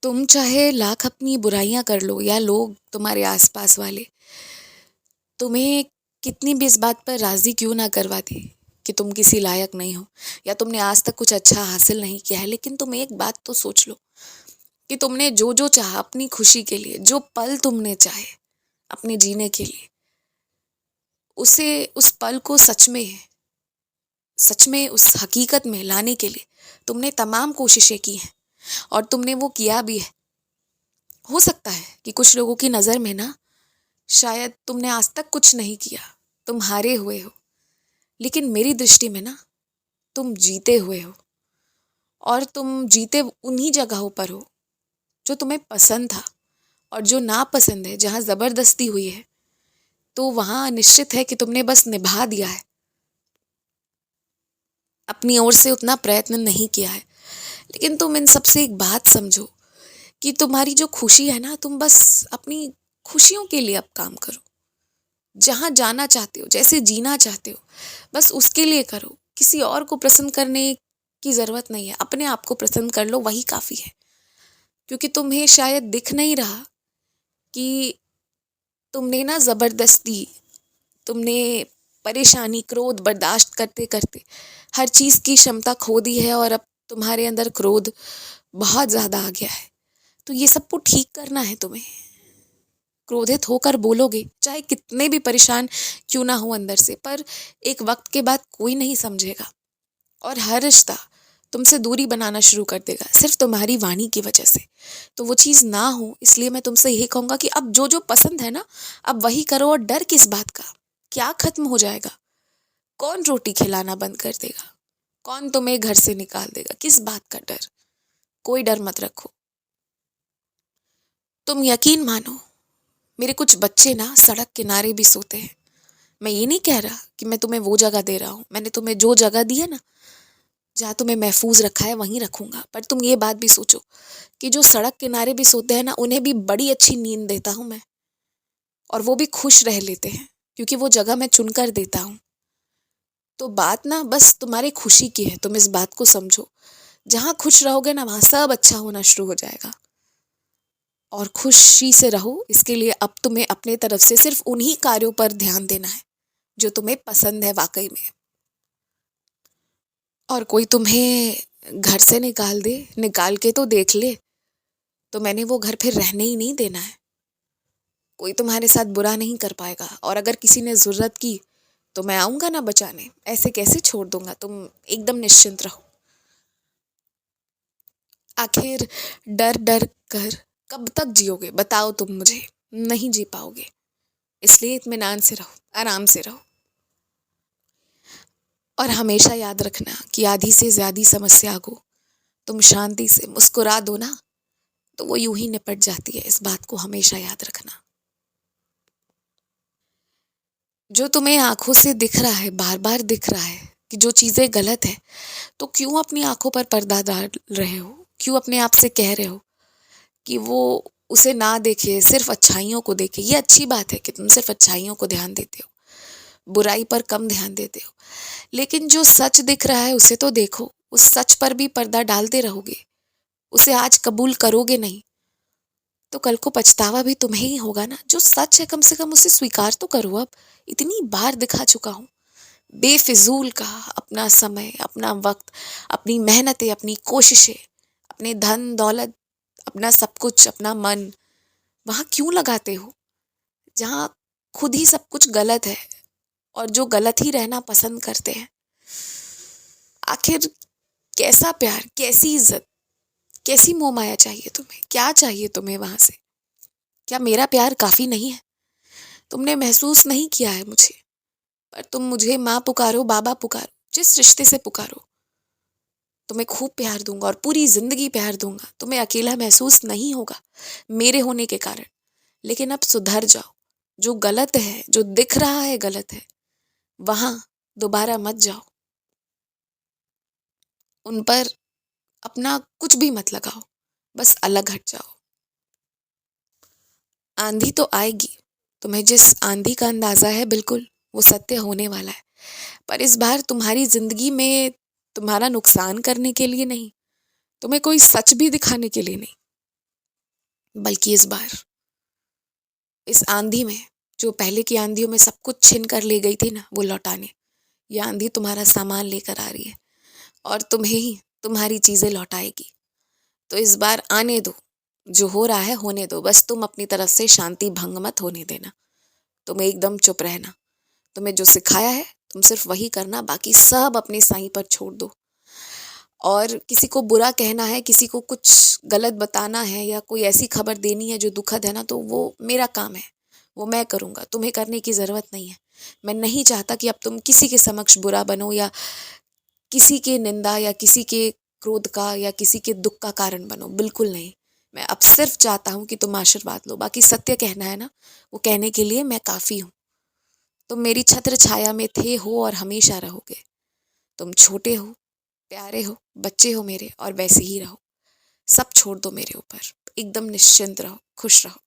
तुम चाहे लाख अपनी बुराइयां कर लो या लोग तुम्हारे आसपास वाले तुम्हें कितनी भी इस बात पर राजी क्यों ना करवा दे कि तुम किसी लायक नहीं हो या तुमने आज तक कुछ अच्छा हासिल नहीं किया है, लेकिन तुम एक बात तो सोच लो कि तुमने जो जो चाहा अपनी खुशी के लिए, जो पल तुमने चाहे अपने जीने के लिए, उसे उस पल को सच में उस हकीकत में लाने के लिए तुमने तमाम कोशिशें की हैं और तुमने वो किया भी है। हो सकता है कि कुछ लोगों की नज़र में ना शायद तुमने आज तक कुछ नहीं किया, तुम हारे हुए हो, लेकिन मेरी दृष्टि में ना तुम जीते हुए हो। और तुम जीते उन्हीं जगहों पर हो जो तुम्हें पसंद था, और जो नापसंद है, जहाँ ज़बरदस्ती हुई है, तो वहाँ निश्चित है कि तुमने बस निभा दिया है, अपनी ओर से उतना प्रयत्न नहीं किया है। लेकिन तुम इन सबसे एक बात समझो कि तुम्हारी जो खुशी है ना, तुम बस अपनी खुशियों के लिए अब काम करो। जहाँ जाना चाहते हो, जैसे जीना चाहते हो, बस उसके लिए करो। किसी और को प्रसन्न करने की ज़रूरत नहीं है, अपने आप को प्रसन्न कर लो, वही काफ़ी है। क्योंकि तुम्हें शायद दिख नहीं रहा कि तुमने ना ज़बरदस्ती, तुमने परेशानी, क्रोध बर्दाश्त करते करते हर चीज़ की क्षमता खो दी है, और अब तुम्हारे अंदर क्रोध बहुत ज़्यादा आ गया है। तो ये सबको ठीक करना है तुम्हें। क्रोधित होकर बोलोगे, चाहे कितने भी परेशान क्यों ना हो अंदर से, पर एक वक्त के बाद कोई नहीं समझेगा और हर रिश्ता तुमसे दूरी बनाना शुरू कर देगा, सिर्फ तुम्हारी वाणी की वजह से। तो वो चीज़ ना हो, इसलिए मैं तुमसे यही कहूँगा कि अब जो जो पसंद है ना, अब वही करो। और डर किस बात का? क्या खत्म हो जाएगा? कौन रोटी खिलाना बंद कर देगा? कौन तुम्हें घर से निकाल देगा? किस बात का डर? कोई डर मत रखो। तुम यकीन मानो, मेरे कुछ बच्चे ना सड़क किनारे भी सोते हैं। मैं ये नहीं कह रहा कि मैं तुम्हें वो जगह दे रहा हूँ, मैंने तुम्हें जो जगह दी है ना, जहाँ तुम्हें महफूज रखा है वहीं रखूंगा। पर तुम ये बात भी सोचो कि जो सड़क किनारे भी सोते हैं ना, उन्हें भी बड़ी अच्छी नींद देता हूँ मैं, और वो भी खुश रह लेते हैं, क्योंकि वो जगह मैं चुनकर देता हूँ। तो बात ना बस तुम्हारी खुशी की है, तुम इस बात को समझो। जहाँ खुश रहोगे ना, वहाँ सब अच्छा होना शुरू हो जाएगा। और खुशी से रहो, इसके लिए अब तुम्हें अपने तरफ से सिर्फ उन्हीं कार्यों पर ध्यान देना है जो तुम्हें पसंद है वाकई में। और कोई तुम्हें घर से निकाल दे, निकाल के तो देख ले, तो मैंने वो घर फिर रहने ही नहीं देना है। कोई तुम्हारे साथ बुरा नहीं कर पाएगा, और अगर किसी ने ज़रूरत की तो मैं आऊँगा ना बचाने। ऐसे कैसे छोड़ दूंगा? तुम एकदम निश्चिंत रहो। आखिर डर डर कर कब तक जियोगे बताओ तुम मुझे? नहीं जी पाओगे। इसलिए इत्मीनान से रहो, आराम से रहो। और हमेशा याद रखना कि आधी से ज़्यादा समस्या को तुम शांति से मुस्कुरा दो ना, तो वो यूं ही निपट जाती है। इस बात को हमेशा याद रखना। जो तुम्हें आंखों से दिख रहा है, बार बार दिख रहा है कि जो चीज़ें गलत है, तो क्यों अपनी आंखों पर पर्दा डाल रहे हो? क्यों अपने आप से कह रहे हो कि वो उसे ना देखे, सिर्फ अच्छाइयों को देखे? ये अच्छी बात है कि तुम सिर्फ अच्छाइयों को ध्यान देते हो, बुराई पर कम ध्यान देते हो। लेकिन जो सच दिख रहा है उसे तो देखो। उस सच पर भी पर्दा डालते रहोगे, उसे आज कबूल करोगे नहीं, तो कल को पछतावा भी तुम्हें ही होगा ना। जो सच है कम से कम उसे स्वीकार तो करो। अब इतनी बार दिखा चुका हूँ, बेफिजूल का अपना समय, अपना वक्त, अपनी मेहनतें, अपनी कोशिशें, अपने धन दौलत, अपना सब कुछ, अपना मन वहाँ क्यों लगाते हो जहाँ खुद ही सब कुछ गलत है, और जो गलत ही रहना पसंद करते हैं? आखिर कैसा प्यार, कैसी इज्जत, कैसी मोह माया चाहिए तुम्हें? क्या चाहिए तुम्हें वहां से? क्या मेरा प्यार काफी नहीं है? तुमने महसूस नहीं किया है मुझे, पर तुम मुझे माँ पुकारो, बाबा पुकारो, जिस रिश्ते से पुकारो, तुम्हें खूब प्यार दूंगा और पूरी जिंदगी प्यार दूंगा। तुम्हें अकेला महसूस नहीं होगा मेरे होने के कारण। लेकिन अब सुधर जाओ। जो गलत है, जो दिख रहा है गलत है, वहां दोबारा मत जाओ। उन पर अपना कुछ भी मत लगाओ, बस अलग हट जाओ। आंधी तो आएगी, तुम्हें जिस आंधी का अंदाजा है बिल्कुल वो सत्य होने वाला है। पर इस बार तुम्हारी जिंदगी में तुम्हारा नुकसान करने के लिए नहीं, तुम्हें कोई सच भी दिखाने के लिए नहीं। बल्कि इस बार इस आंधी में, जो पहले की आंधियों में सब कुछ छीन कर ले गई थी ना, वो लौटाने ये आंधी तुम्हारा सामान लेकर आ रही है और तुम्हें ही तुम्हारी चीजें लौटाएगी। तो इस बार आने दो, जो हो रहा है होने दो, बस तुम अपनी तरफ से शांति भंग मत होने देना। तुम एकदम चुप रहना। तुम्हें जो सिखाया है तुम सिर्फ वही करना, बाकी सब अपने साईं पर छोड़ दो। और किसी को बुरा कहना है, किसी को कुछ गलत बताना है या कोई ऐसी खबर देनी है जो दुखद है ना, तो वो मेरा काम है, वो मैं करूँगा, तुम्हें करने की ज़रूरत नहीं है। मैं नहीं चाहता कि अब तुम किसी के समक्ष बुरा बनो या किसी के निंदा या किसी के क्रोध का या किसी के दुख का कारण बनो, बिल्कुल नहीं। मैं अब सिर्फ चाहता हूँ कि तुम आशीर्वाद लो, बाकी सत्य कहना है ना, वो कहने के लिए मैं काफ़ी हूँ। तुम मेरी छत्र छाया में थे, हो और हमेशा रहोगे। तुम छोटे हो, प्यारे हो, बच्चे हो मेरे, और वैसे ही रहो। सब छोड़ दो मेरे ऊपर, एकदम निश्चिंत रहो, खुश रहो।